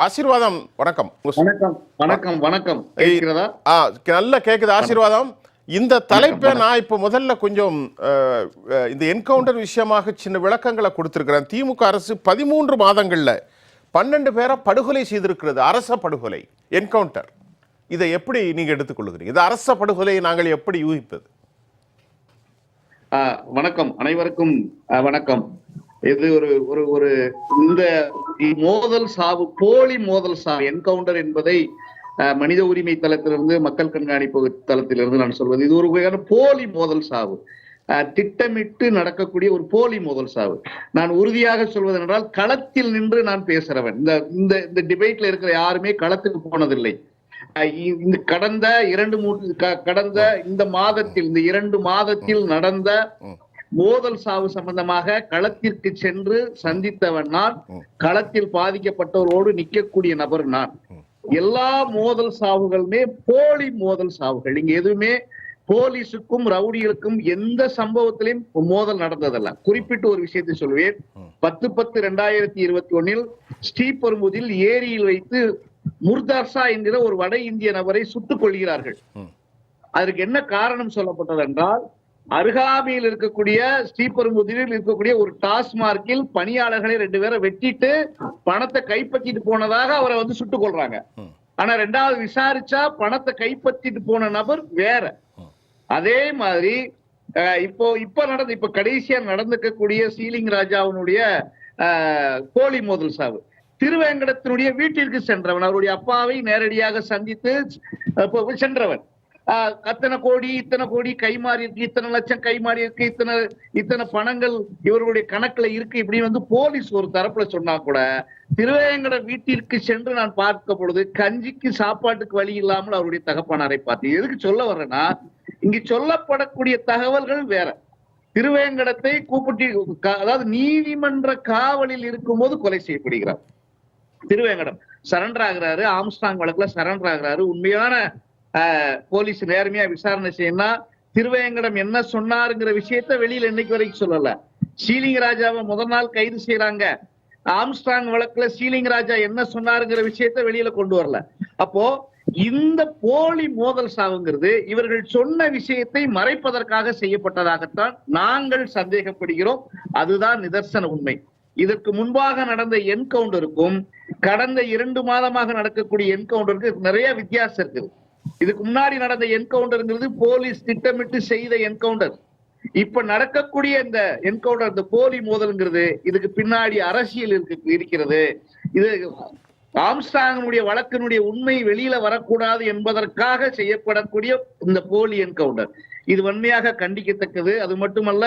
ஆசீர்வாதம். வணக்கம். வணக்கம் வணக்கம் வணக்கம். கேட்கிறதா? நல்ல கேக்குது. ஆசீர்வாதம். இந்த தலைப்பை நான் இப்ப முதல்ல கொஞ்சம் இந்த என்கவுண்டர் விஷயமாக சின்ன விளக்கங்களை கொடுத்திருக்கிறேன். திமுக அரசு 13 மாதங்கள்ல 12 பேரை படுகொலை செய்திருக்கிறது. அரச படுகொலை, என்கவுண்டர். இதை எப்படி நீங்க எடுத்துக்கொள்கிறீங்க? இது அரச படுகொலையை நாங்கள் எப்படி யூகிப்பது? வணக்கம், அனைவருக்கும் வணக்கம். இது ஒரு இந்த மோதல் சாவு, போலி மோதல் சாவு, என்கவுண்டர் என்பதை மனித உரிமை தளத்திலிருந்து, மக்கள் கண்காணிப்பு தளத்திலிருந்து நான் சொல்வது, இது ஒரு வகையான போலி மோதல் சாவு, திட்டமிட்டு நடக்கக்கூடிய ஒரு போலி மோதல் சாவு. நான் உறுதியாக சொல்வது என்றால், களத்தில் நின்று நான் பேசுறவன். இந்த டிபேட்ல இருக்கிற யாருமே களத்துக்கு போனதில்லை. இந்த கடந்த இந்த மாதத்தில், இந்த 2 மாதத்தில் நடந்த மோதல் சாவு சம்பந்தமாக களத்திற்கு சென்று சந்தித்தவன் நான். களத்தில் பாதிக்கப்பட்டவரோடு நிற்கக்கூடிய நபர் நான். எல்லா மோதல் சாவுகளுமே போலி மோதல் சாவுகள். இங்க எதுவுமே போலீஸுக்கும் ரவுடிகளுக்கும் எந்த சம்பவத்திலையும் மோதல் நடந்ததல்ல. குறிப்பிட்டு ஒரு விஷயத்தை சொல்வேன். 10/10/2021 ஸ்ரீபெரும்புதூரில் ஏரியில் வைத்து முர்தார்ஷா என்கிற ஒரு வட இந்திய நபரை சுட்டுக் கொள்கிறார்கள். அதற்கு என்ன காரணம் சொல்லப்பட்டது என்றால், அருகாமையில் இருக்கக்கூடிய ஸ்ரீபெரும்புதூரில் இருக்கக்கூடிய ஒரு டாஸ்மார்க்கில் பணியாளர்களை 2 பேரை வெட்டிட்டு பணத்தை கைப்பற்றிட்டு போனதாக அவரை சுட்டுக் கொள்றாங்க. ஆனா 2வது விசாரிச்சா பணத்தை கைப்பற்றிட்டு போன நபர் வேற. அதே மாதிரி இப்ப கடைசியா நடந்துக்கக்கூடிய சீலிங் ராஜாவினுடைய போலி மோதல் சாவு, திருவேங்கடத்தினுடைய வீட்டிற்கு சென்றவன், அவருடைய அப்பாவை நேரடியாக சந்தித்து சென்றவன். அத்தனை கோடி, இத்தனை கோடி கைமாறி இருக்கு, இத்தனை லட்சம் கைமாறி இருக்கு, இத்தனை பணங்கள் இவர்களுடைய கணக்குல இருக்கு, இப்படி போலீஸ் ஒரு தரப்புல சொன்னா கூட, திருவேங்கட வீட்டிற்கு சென்று நான் பார்க்க பொழுது கஞ்சிக்கு சாப்பாட்டுக்கு வழி இல்லாமல் அவருடைய தகப்பனாரை பார்த்தேன். எதுக்கு சொல்ல வர்றேன்னா, இங்கு சொல்லப்படக்கூடிய தகவல்கள் வேற. திருவேங்கடத்தை கூப்பிட்டு, அதாவது நீதிமன்ற காவலில் இருக்கும் போது கொலை செய்யப்படுகிறார். திருவேங்கடம் சரண்டர் ஆகிறாரு, ஆம்ஸ்டாங் வழக்குல சரண்டர் ஆகிறாரு. உண்மையான போலீஸ் நேர்மையா விசாரணை செய்யணும். திருவேங்கடம் என்ன சொன்னாருங்கிற விஷயத்த வெளியில இன்னைக்கு வரைக்கும் சொல்லல. சீலிங் ராஜாவை முதல் நாள் கைது செய்யறாங்க. ஆம்ஸ்டாங் வழக்குல சீலிங் ராஜா என்ன சொன்னாருங்கிற விஷயத்த வெளியில கொண்டு வரல. அப்போ இந்த போலி மோதல் சாவுங்கிறது இவர்கள் சொன்ன விஷயத்தை மறைப்பதற்காக செய்யப்பட்டதாகத்தான் நாங்கள் சந்தேகப்படுகிறோம். அதுதான் நிதர்சன உண்மை. இதற்கு முன்பாக நடந்த என்கவுண்டருக்கும் கடந்த 2 மாதமாக நடக்கக்கூடிய என்கவுண்டருக்கு நிறைய வித்தியாசம் இருக்குது. இதுக்கு முன்னாடி நடந்த என்கவுண்டர்ங்கிறது போலீஸ் திட்டமிட்டு செய்த என்கவுண்டர். இப்ப நடக்கக்கூடிய இந்த என்கவுண்டர், இந்த போலி மோதல்ங்கிறது, இதுக்கு பின்னாடி அரசியல் இருக்கிறது. இது ஆம்ஸ்டாங்கினுடைய வழக்கினுடைய உண்மை வெளியில வரக்கூடாது என்பதற்காக செய்யப்படக்கூடிய இந்த போலி என்கவுண்டர். இது வன்மையாக கண்டிக்கத்தக்கது. அது மட்டுமல்ல,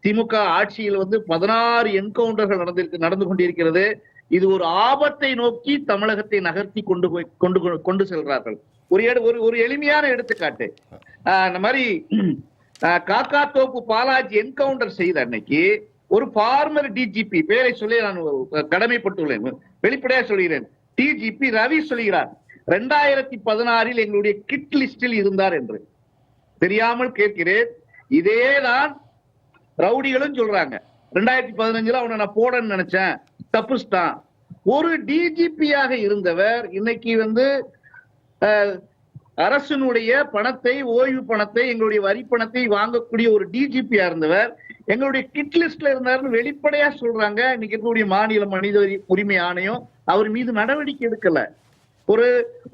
திமுக ஆட்சியில் 16 என்கவுண்டர்கள் நடந்து கொண்டிருக்கிறது. இது ஒரு ஆபத்தை நோக்கி தமிழகத்தை நகர்த்தி கொண்டு செல்றார்கள். ஒரு எளிமையான எடுத்துக்காட்டு, இந்த மாதிரி காக்காத்தோப்பு பாலாஜி என்கவுண்டர் செய்த அன்னைக்கு ஒரு ஃபார்மர் டிஜிபி, பேரை சொல்லி நான் கடமைப்பட்டுள்ளேன், வெளிப்படையா சொல்கிறேன், டிஜிபி ரவி சொல்கிறார், 2016 எங்களுடைய கிட் லிஸ்டில் இருந்தார் என்று. தெரியாமல் கேட்கிறேன். இதேதான் ரவுடிகளும் சொல்றாங்க. 2015 அவனை நான் போடன்னு நினைச்சேன், தப்புஸ்தான். ஒரு டிஜிபியாக இருந்தவர் இன்னைக்கு அரசனுடைய பணத்தை, ஓய்வு பணத்தை, எங்களுடைய வரி பணத்தை வாங்கக்கூடிய ஒரு டிஜிபியா இருந்தவர் எங்களுடைய கிட் லிஸ்ட்ல இருந்தாருன்னு வெளிப்படையா சொல்றாங்க. இன்னைக்கு இருக்கக்கூடிய மாநில மனித உரிமை ஆணையம் அவர் மீது நடவடிக்கை எடுக்கல.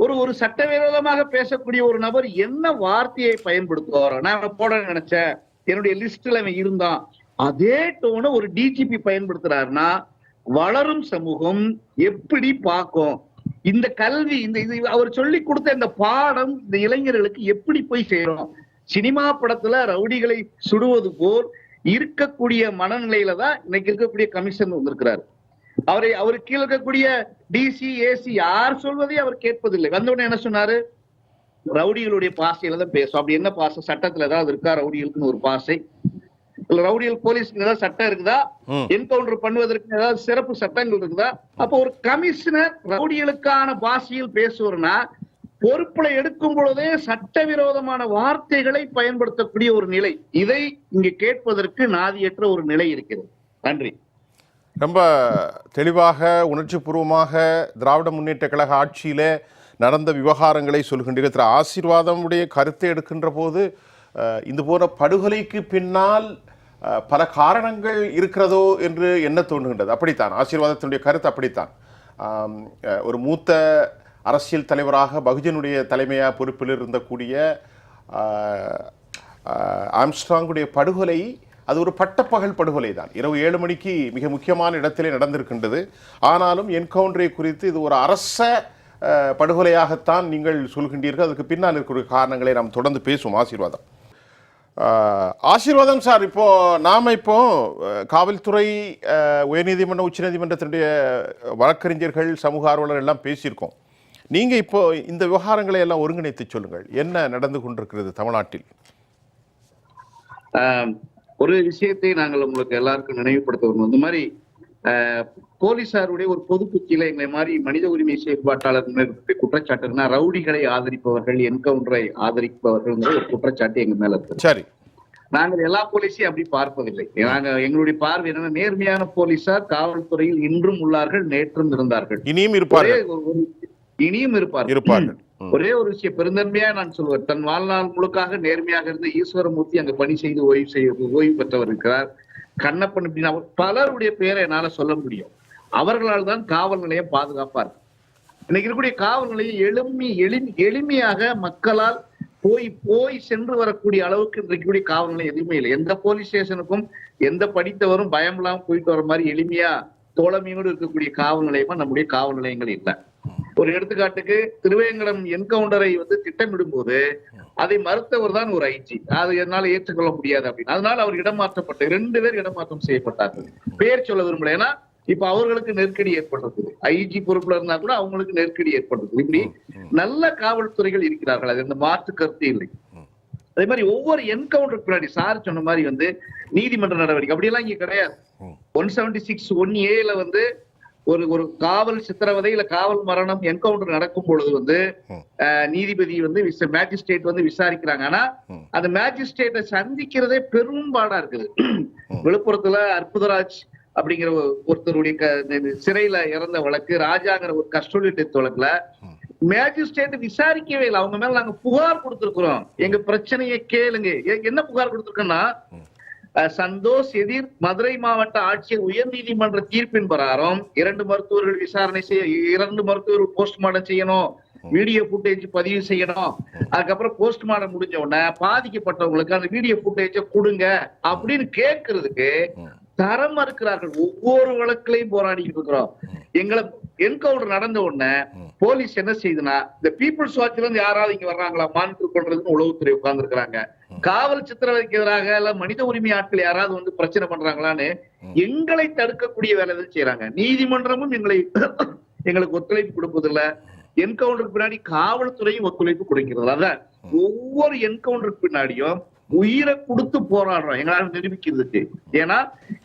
ஒரு சட்டவிரோதமாக பேசக்கூடிய ஒரு நபர் என்ன வார்த்தையை பயன்படுத்துவாரோ, நான் போட நினைச்சேன், என்னுடைய லிஸ்ட்ல அவன் இருந்தான், அதே டோனை ஒரு டிஜிபி பயன்படுத்துறாருன்னா வளரும் சமூகம் எப்படி பார்க்கும்? இந்த கல்வி, அவர் சொல்லி கொடுத்த இந்த பாடம் இந்த இளைஞர்களுக்கு எப்படி போய் சேரும்? சினிமா படத்துல ரவுடிகளை சுடுவது போல் இருக்கக்கூடிய மனநிலையில தான் இன்னைக்கு இருக்கக்கூடிய கமிஷன் வந்திருக்கிறாரு. அவரு கீழே இருக்கக்கூடிய டிசி, ஏசி யார் சொல்வதை அவர் கேட்பதில்லை. வந்தவுடனே என்ன சொன்னாரு? ரவுடிகளுடைய பாசையில தான் பேசும். அப்படி என்ன பாசை? சட்டத்துல ஏதாவது இருக்கா ரவுடிகளுக்குன்னு ஒரு பாசை? ரவுடிகள் போலீஸ்க்கு ஏதாவது சட்டம் இருக்குதா? என்கவுண்டர் பண்ணுவதற்கு ஏதாவது சிறப்பு சட்டங்கள் இருக்குதா? அப்போ ஒரு கமிஷனர் ரவுடிகளுக்கான பாஷையில் பேசுவதுனா பொறுப்புல எடுக்கும் பொழுதே சட்டவிரோதமான வார்த்தைகளை பயன்படுத்தக்கூடிய ஒரு நிலை, இதை இங்கு கேட்பதற்கு நாதியற்ற ஒரு நிலை இருக்கிறது. நன்றி. ரொம்ப தெளிவாக உணர்ச்சிபூர்வமாக திராவிட முன்னேற்ற கழக ஆட்சியிலே நடந்த விவகாரங்களை சொல்கின்றீர்கள். திரு ஆசீர்வாதமுடைய கருத்தை எடுக்கின்ற போது இந்த போன்ற படுகொலைக்கு பின்னால் பல காரணங்கள் இருக்கிறதோ என்று என்ன தோன்றுகின்றது. அப்படித்தான் ஆசீர்வாதத்தினுடைய கருத்து அப்படித்தான். ஒரு மூத்த அரசியல் தலைவராக பகுஜனுடைய தலைமையாக பொறுப்பில் இருந்தக்கூடிய ஆம்ஸ்ட்ராங்குடைய படுகொலை அது ஒரு பட்டப்பகல் படுகொலை தான். இரவு 7 மணிக்கு மிக முக்கியமான இடத்திலே நடந்திருக்கின்றது. ஆனாலும் என்கவுண்டரை குறித்து இது ஒரு அரச படுகொலையாகத்தான் நீங்கள் சொல்கின்றீர்கள். அதுக்கு பின்னால் இருக்கிற காரணங்களை நாம் தொடர்ந்து பேசுவோம். ஆசீர்வாதம் சார், இப்போ நாம இப்போ காவல்துறை, உயர்நீதிமன்றம், உச்சநீதிமன்றத்தினுடைய வழக்கறிஞர்கள், சமூக ஆர்வலர்கள் எல்லாம் பேசியிருக்கோம். நீங்க இப்போ இந்த விவகாரங்களை எல்லாம் ஒருங்கிணைத்து சொல்லுங்கள். என்ன நடந்து கொண்டிருக்கிறது தமிழ்நாட்டில்? ஒரு விஷயத்தை நாங்கள் உங்களுக்கு எல்லாருக்கும் நினைவுபடுத்த இந்த மாதிரி போலீசாருடைய ஒரு பொது புத்தியில எங்களை மாதிரி மனித உரிமை செயற்பாட்டாளர் குற்றச்சாட்டுனா ரவுடிகளை ஆதரிப்பவர்கள், என்கவுண்டரை ஆதரிப்பவர்கள் ஒரு குற்றச்சாட்டு எங்க மேல இருக்கு. சரி, நாங்கள் எல்லா போலீஸையும் அப்படி பார்ப்பதில்லை. நாங்க எங்களுடைய பார்வை என்னன்னா, நேர்மையான போலீசார் காவல்துறையில் இன்றும் உள்ளார்கள், நேற்றும் இருந்தார்கள், இனியும் இருப்பார்கள். ஒரே ஒரு விஷயம் பெருந்தன்மையா நான் சொல்வேன், தன் வாழ்நாள் முழுக்காக நேர்மையாக இருந்த ஈஸ்வரமூர்த்தி அங்க பணி செய்து ஓய்வு பெற்றவர் இருக்கிறார். கண்ணப்பன் அப்படின்னு பலருடைய பெயரை என்னால சொல்ல முடியும். அவர்களால் தான் காவல் நிலையம் பாதுகாப்பா இருக்கு. இன்னைக்கு இருக்கக்கூடிய காவல் நிலையம் எளிமையாக மக்களால் போய் சென்று வரக்கூடிய அளவுக்கு இன்றைக்கு காவல் நிலையம் எதுவுமே இல்லை. எந்த போலீஸ் ஸ்டேஷனுக்கும் எந்த படித்தவரும் பயம் இல்லாம போயிட்டு வர மாதிரி எளிமையா தோழமையோடு இருக்கக்கூடிய காவல் நிலையமா நம்முடைய காவல் நிலையங்கள் இல்லை. ஒரு எடுத்துக்காட்டுக்கு திருவேங்கடம் என்கவுண்டரை திட்டமிடும் போது அதை மறுத்தவர் தான் ஒரு ஐஜி. அது என்னால ஏற்றுக்கொள்ள முடியாது அப்படின்னு. அதனால அவர் இடமாற்றப்பட்டு 2 பேர் இடமாற்றம் செய்யப்பட்டார்கள். பேர் சொல்ல விரும்பல, ஏன்னா இப்ப அவர்களுக்கு நெருக்கடி ஏற்பட்டிருக்குது. ஐஜி பொறுப்புல இருந்தா கூட அவங்களுக்கு நெருக்கடி ஏற்பட்டிருக்குது. இப்படி நல்ல காவல்துறைகள் இருக்கிறார்கள், அது எந்த மாற்று கருத்து இல்லை. அதே மாதிரி ஒவ்வொரு என்கவுண்டருக்கு பின்னாடி சார் சொன்ன மாதிரி நீதிமன்ற நடவடிக்கை அப்படியெல்லாம் இங்க கிடையாது. 176(1A) ஒரு காவல் சித்திரவதை இல்ல காவல் மரணம் என்கவுண்டர் நடக்கும் பொழுது நீதிபதி மேஜிஸ்ட்ரேட் விசாரிக்கிறாங்க. ஆனா அந்த மேஜிஸ்ட்ரேட்டை சந்திக்கிறதே பெரும்பாடா இருக்குது. விழுப்புரத்துல அற்புதராஜ் அப்படிங்கிற ஒருத்தருடைய சிறையில இறந்த வழக்கு, ராஜாங்கிற ஒரு கஸ்டோடி டெத் வழக்குல மேஜிஸ்ட்ரேட் விசாரிக்கவே இல்லை. அவங்க மேல நாங்க புகார் கொடுத்திருக்கிறோம், எங்க பிரச்சனையை கேளுங்க. என்ன புகார் கொடுத்திருக்கோம்னா, சந்தோஷ் எதிர் மதுரை மாவட்ட ஆட்சியர் உயர் நீதிமன்ற தீர்ப்பின் பிரகாரம் 2 மருத்துவர்கள் விசாரணை செய்ய, 2 மருத்துவர்கள் போஸ்ட்மார்ட்டம் செய்யணும், வீடியோ ஃபுட்டேஜ் பதிவு செய்யணும். அதுக்கப்புறம் போஸ்ட்மார்ட்டம் முடிஞ்ச உடனே பாதிக்கப்பட்டவங்களுக்கு அந்த வீடியோ ஃபுட்டேஜ கொடுங்க அப்படின்னு கேட்கறதுக்கு தரம் இருக்கிறார்கள். ஒவ்வொரு வழக்கிலையும் போராடிட்டு இருக்கிறோம். எங்களை என்கவுண்டர் நடந்த உடனே போலீஸ் என்ன செய்யுதுன்னா, இந்த பீப்புள்ஸ் வாட்ச்ல இருந்து யாராவது இங்க வர்றாங்களா மானிட்டர் பண்றதுன்னு உளவுத்துறை உட்கார்ந்து இருக்கிறாங்க. காவல் சித்திரவதைக்கு எதிராக இல்ல மனித உரிமை ஆட்கள் யாராவது பிரச்சனை பண்றாங்களான்னு எங்களை தடுக்கக்கூடிய வேலை தான் செய்யறாங்க. நீதிமன்றமும் எங்களுக்கு ஒத்துழைப்பு கொடுப்பதில்லை. என்கவுண்டருக்கு பின்னாடி காவல்துறையும் ஒத்துழைப்பு கொடுக்கிறது. அதான் ஒவ்வொரு என்கவுண்டருக்கு பின்னாடியும் உயிரை கொடுத்து போராடுறோம் எங்களால நிரூபிக்கிறதுக்கு. ஏன்னா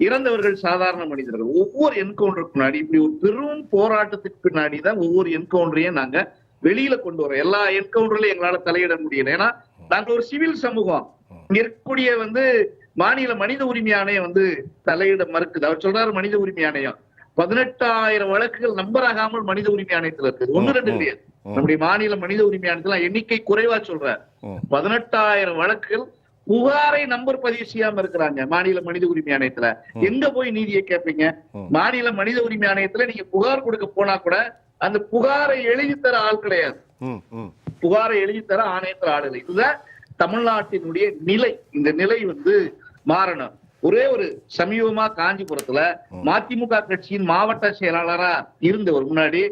இறந்தவர்கள் சாதாரண மனிதர்கள். ஒவ்வொரு என்கவுண்டருக்கு பின்னாடி இப்படி ஒரு பெரும் போராட்டத்துக்கு பின்னாடிதான் ஒவ்வொரு என்கவுண்டரையும் நாங்க வெளியில கொண்டு வரோம். எல்லா என்கவுண்டர்லயும் எங்களால தலையிட முடியல. ஏன்னா நாங்க ஒரு சிவில் சமூகம். இங்க இருக்கக்கூடிய மாநில மனித உரிமை ஆணையம் தலையிட மறுக்குது. அவர் சொல்றாரு, மனித உரிமை ஆணையம் 18,000 வழக்குகள் நம்பராகாமல் மனித உரிமை ஆணையத்துல இருக்குது. 1-2 கிடையாது. நம்முடைய மாநில மனித உரிமை ஆணையத்துல எண்ணிக்கை குறைவா சொல்ற 18,000 வழக்குகள் புகாரை நம்பர் பதிவு செய்யாம இருக்கிறாங்க மாநில மனித உரிமை ஆணையத்துல. எங்க போய் நீதியை கேட்பீங்க? மாநில மனித உரிமை ஆணையத்துல நீங்க புகார் கொடுக்க போனா கூட அந்த புகாரை எழுதி தர ஆள் கிடையாது. புகாரை எழுதி தர ஆணையத்துல ஆள் இல்லை. இதுதான் தமிழ்நாட்டினுடைய நிலை. இந்த நிலை மாறணும். ஒரே ஒரு சமீபமா காஞ்சிபுரத்துல மதிமுக கட்சியின் மாவட்ட செயலாளரா இருந்தவர் முன்னாடி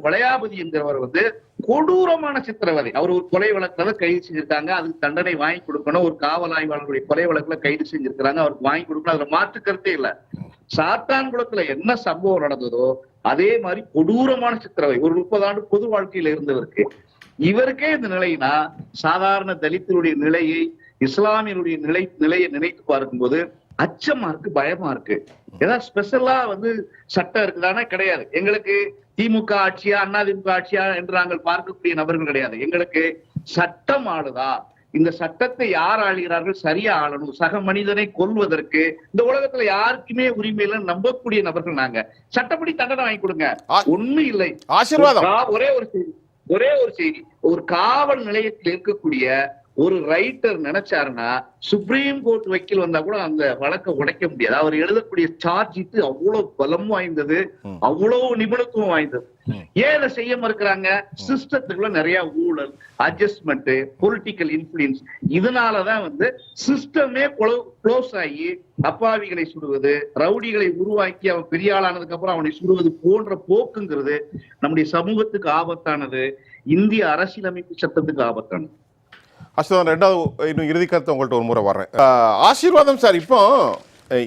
வளையாபதி என்கிறவர் கொடூரமான சித்திரவதை. அவர் ஒரு கொலை வழக்குல கைது செஞ்சிருக்காங்க. அதுக்கு தண்டனை வாங்கி கொடுக்கணும். ஒரு காவல் ஆய்வாளருடைய கொலை வழக்குல கைது செஞ்சிருக்கிறாங்க. அவருக்கு வாங்கி கொடுக்கணும். அதுல மாற்று கருத்தே இல்ல. சாத்தான்குளத்துல என்ன சம்பவம் நடந்ததோ அதே மாதிரி கொடூரமான சித்திரவதை ஒரு 30 ஆண்டு பொது வாழ்க்கையில இருந்தவருக்கு இவருக்கே இந்த நிலைனா, சாதாரண தலித்தருடைய நிலையை, இஸ்லாமியருடைய நிலையை நினைத்து பார்க்கும்போது அச்சமா இருக்கு, பயமா இருக்கு. ஏதாவது ஸ்பெஷலா சட்டம் இருக்குதானே? கிடையாது. எங்களுக்கு திமுக ஆட்சியா அதிமுக ஆட்சியா என்று நாங்கள் பார்க்கக்கூடிய நபர்கள் கிடையாது. எங்களுக்கு சட்டம் ஆளுதா, இந்த சட்டத்தை யார் ஆளுகிறார்கள்? சரியா ஆளணும். சக மனிதனை கொல்வதற்கு இந்த உலகத்துல யாருக்குமே உரிமை இல்லைன்னு நம்பக்கூடிய நபர்கள் நாங்க. சட்டப்படி தண்டனை வாங்கி கொடுங்க. ஒண்ணும் இல்லை. ஆசீர்வாதம். ஒரே ஒரு செய்தி. ஒரு காவல் நிலையத்தில் இருக்கக்கூடிய ஒரு ரைட்டர் நினைச்சாருன்னா சுப்ரீம் கோர்ட் வக்கீல் வந்தா கூட அந்த வழக்கை உடைக்க முடியாது. அவர் எழுதக்கூடிய சார்ஜ் ஷீட் அவ்வளவு பலம் வாய்ந்தது, அவ்வளவு நிபுணத்துவம் வாய்ந்தது. ஏன் இதை செய்ய மறுக்கிறாங்க? சிஸ்டத்துக்குள்ள நிறைய ஊழல், அட்ஜஸ்ட்மெண்ட், பொலிட்டிக்கல் இன்ஃபுளுன்ஸ். இதனாலதான் சிஸ்டமே க்ளோஸ் ஆகி அப்பாவிகளை சுடுவது, ரவுடிகளை உருவாக்கி அவன் பெரிய ஆளானதுக்கு அப்புறம் அவனை சுடுவது போன்ற போக்குங்கிறது நம்முடைய சமூகத்துக்கு ஆபத்தானது, இந்திய அரசியலமைப்பு சட்டத்துக்கு ஆபத்தானது. அஸ்தான், ரெண்டாவது இன்னும் இறுதி கருத்து உங்கள்கிட்ட ஒரு முறை வர்றேன். ஆசீர்வாதம் சார், இப்போ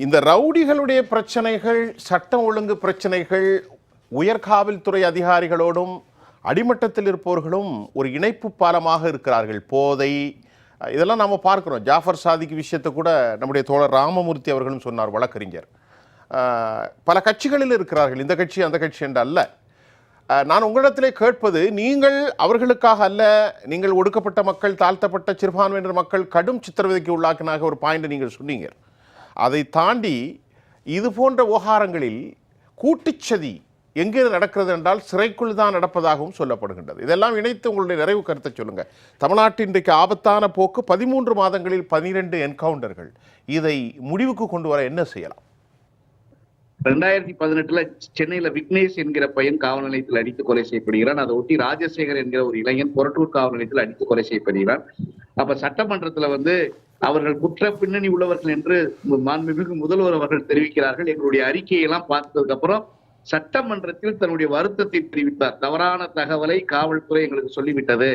இந்த ரவுடிகளுடைய பிரச்சனைகள், சட்டம் ஒழுங்கு பிரச்சனைகள் உயர்காவல்துறை அதிகாரிகளோடும் அடிமட்டத்தில் இருப்பவர்களும் ஒரு இணைப்பு பாலமாக இருக்கிறார்கள். போதை இதெல்லாம் நாம் பார்க்குறோம். ஜாஃபர் சாதிக் விஷயத்தை கூட நம்முடைய தோழர் ராமமூர்த்தி அவர்களும் சொன்னார், வழக்கறிஞர். பல கட்சிகளில் இருக்கிறார்கள், இந்த கட்சி அந்த கட்சி என்று அல்ல. நான் உங்களிடத்திலே கேட்பது, நீங்கள் அவர்களுக்காக அல்ல, நீங்கள் ஒடுக்கப்பட்ட மக்கள், தாழ்த்தப்பட்ட சிறுபான்மையினர் மக்கள் கடும் சித்திரவதைக்கு உள்ளாக்கினாக ஒரு பாயிண்ட் நீங்கள் சொன்னீங்க. அதை தாண்டி இது போன்ற விவகாரங்களில் கூட்டுச்சதி எங்கே நடக்கிறது என்றால் சிறைக்குள் தான் நடப்பதாகவும் சொல்லப்படுகின்றது. இதெல்லாம் இணைத்து உங்களுடைய நிறைவு கருத்தை சொல்லுங்க. தமிழ்நாட்டின் இன்றைக்கு ஆபத்தான போக்கு, 13 மாதங்களில் 12 என்கவுண்டர்கள். இதை முடிவுக்கு கொண்டு வர என்ன செய்யலாம்? 2018 சென்னையில விக்னேஷ் என்கிற பையன் காவல் நிலையத்தில் அடித்து கொலை செய்யப்படுகிறான். அதை ஒட்டி ராஜசேகர் என்கிற ஒரு இளைஞன் கொரட்டூர் காவல் நிலையத்தில் அடித்து கொலை செய்யப்படுகிறான். அப்ப சட்டமன்றத்துல அவர்கள் குற்ற பின்னணி உள்ளவர்கள் என்று மாண்புமிகு முதல்வர் அவர்கள் தெரிவிக்கிறார்கள். எங்களுடைய அறிக்கையெல்லாம் பார்த்ததுக்கு அப்புறம் சட்டமன்றத்தில் தன்னுடைய வருத்தத்தை தெரிவித்தார். தவறான தகவலை காவல்துறை எங்களுக்கு சொல்லிவிட்டது.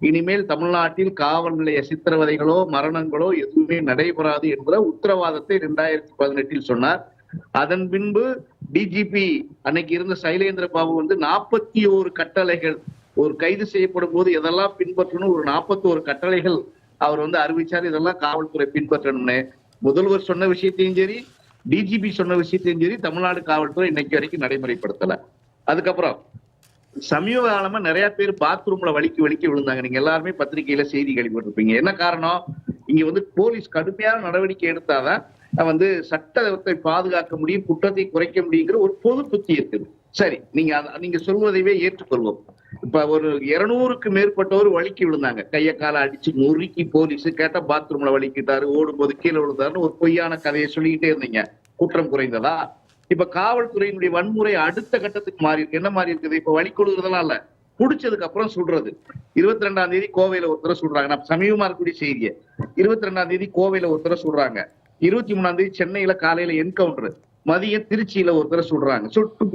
இனிமேல் தமிழ்நாட்டில் காவல் நிலைய சித்திரவதைகளோ மரணங்களோ எதுவுமே நடைபெறாது என்ற உத்தரவாதத்தை 2018 சொன்னார். அதன் பின்பு டிஜிபி அன்னைக்கு இருந்த சைலேந்திர பாபு 41 கட்டளைகள், ஒரு கைது செய்யப்படும் போது எதெல்லாம் பின்பற்றணும், ஒரு 41 கட்டளைகள் அவர் அறிவிச்சார். இதெல்லாம் காவல்துறை பின்பற்றணும்னு முதல்வர் சொன்ன விஷயத்தையும் சரி, டிஜிபி சொன்ன விஷயத்தையும் சரி தமிழ்நாடு காவல்துறை இன்னைக்கு வரைக்கும் நடைமுறைப்படுத்தல. அதுக்கப்புறம் சமீப காலமா நிறைய பேர் பாத்ரூம்ல வலிக்கு விழுந்தாங்க. நீங்க எல்லாருமே பத்திரிகையில செய்தி கேள்விப்பட்டிருப்பீங்க. என்ன காரணம்? இங்க போலீஸ் கடுமையான நடவடிக்கை எடுத்தாதான் சட்டத்தை பாதுகாக்க முடியும், குற்றத்தை குறைக்க முடியுங்கிற ஒரு பொது புத்தி இருக்குது. சரி, நீங்க சொல்வதையே ஏற்றுக்கொள்வோம். இப்ப ஒரு 200க்கு மேற்பட்டவர் வலிக்கு விழுந்தாங்க. கைய கால அடிச்சு நொறுக்கி போலீஸ் கேட்டா பாத்ரூம்ல வலிக்கிட்டாரு, ஓடும்போது கீழே விழுந்தாருன்னு ஒரு பொய்யான கதையை சொல்லிக்கிட்டே இருந்தீங்க. குற்றம் குறைந்ததா? இப்ப காவல்துறையினுடைய வன்முறை அடுத்த கட்டத்துக்கு மாறி இருக்கு. என்ன மாறி இருக்குது? இப்ப வழி கொடுக்கறதெல்லாம் இல்ல, புடிச்சதுக்கு அப்புறம் சொல்றது. 22ஆம் தேதி கோவையில ஒருத்தரை சொல்றாங்க. நான் சமீபமா இருக்கக்கூடிய செய்தியை 22ஆம் தேதி கோவையில ஒருத்தரை சொல்றாங்க. 23ஆம் தேதி சென்னையில காலையில என்கவுண்டர், மதியம் திருச்சியில ஒருத்தரை சொல்றாங்க. சுட்டு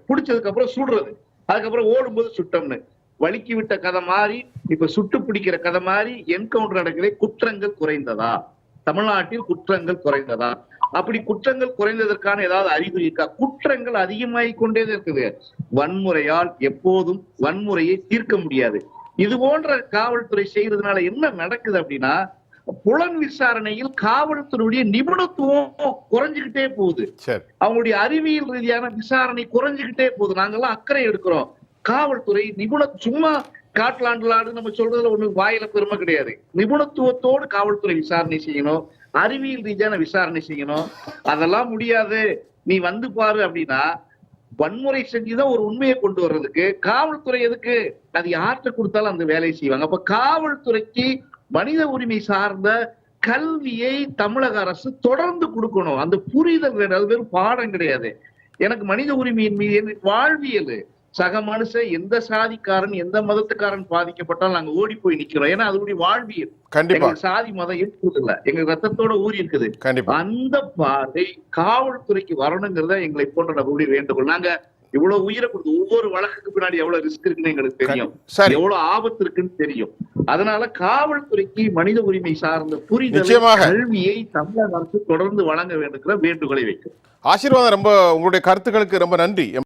பிடிச்சதுக்கு அப்புறம் சுடுறது, அதுக்கப்புறம் ஓடும்போது சுட்டம்னு வலிக்கு விட்ட கதை மாறி இப்ப சுட்டு பிடிக்கிற கதை மாறி என்கவுண்டர் நடக்குது. குற்றங்கள் குறைந்ததா? தமிழ்நாட்டில் குற்றங்கள் குறைந்ததா? அப்படி குற்றங்கள் குறைந்ததற்கான ஏதாவது அறிகுறி இருக்கா? குற்றங்கள் அதிகமாகிக் கொண்டேதான் இருக்குது. வன்முறையால் எப்போதும் வன்முறையை தீர்க்க முடியாது. இது போன்ற காவல்துறை செய்யறதுனால என்ன நடக்குது அப்படின்னா, புலன் விசாரணையில் காவல்துறையுடைய நிபுணத்துவம் குறைஞ்சுக்கிட்டே போகுது. அவங்களுடைய அறிவியல் ரீதியான விசாரணை குறைஞ்சுக்கிட்டே போகுது. நாங்கெல்லாம் அக்கறை எடுக்கிறோம். காவல்துறை சும்மா காட்லாண்டு நம்ம சொல்றதுல ஒண்ணு வாயில பெருமை கிடையாது. நிபுணத்துவத்தோடு காவல்துறை விசாரணை செய்யணும், அறிவியல் ரீதியான விசாரணை செய்யணும். அதெல்லாம் முடியாது, நீ பாரு அப்படின்னா வன்முறை செஞ்சுதான் ஒரு உண்மையை கொண்டு வர்றதுக்கு காவல்துறை எதுக்கு? அது யார்கிட்ட கொடுத்தாலும் அந்த வேலையை செய்வாங்க. அப்ப காவல்துறைக்கு மனித உரிமை சார்ந்த கல்வியை தமிழக அரசு தொடர்ந்து கொடுக்கணும். அந்த புரிதல் வேணும். அது வெறும் பாடம் கிடையாது. எனக்கு மனித உரிமையின் மீது வாழ்வியல், சக மனுஷன் எந்த சாதிக்காரன் எந்த மதத்துக்காரன் பாதிக்கப்பட்டாலும் நாங்க ஓடி போய் நிக்கிறோம். ஏன்னா அதனுடைய வாழ்வியல். சாதி மதம் இருக்குதுல்ல, எங்க ரத்தத்தோட ஊறி இருக்குது. அந்த பாதை காவல்துறைக்கு வரணுங்கிறத எங்களை போன்ற நம்மளுடைய வேண்டுகோள். நாங்க இவ்வளவு உயிரை கொடுத்து ஒவ்வொரு வழக்குக்கு பின்னாடி எவ்வளவு ரிஸ்க் இருக்குன்னு எங்களுக்கு தெரியும், எவ்வளவு ஆபத்து இருக்குன்னு தெரியும். அதனால காவல்துறைக்கு மனித உரிமை சார்ந்த புரிதல் கல்வியை தமிழக அரசு தொடர்ந்து வழங்க வேண்டுகிற வேண்டுகோளை வைக்கும். ஆசீர்வாதம், ரொம்ப உங்களுடைய கருத்துக்களுக்கு ரொம்ப நன்றி.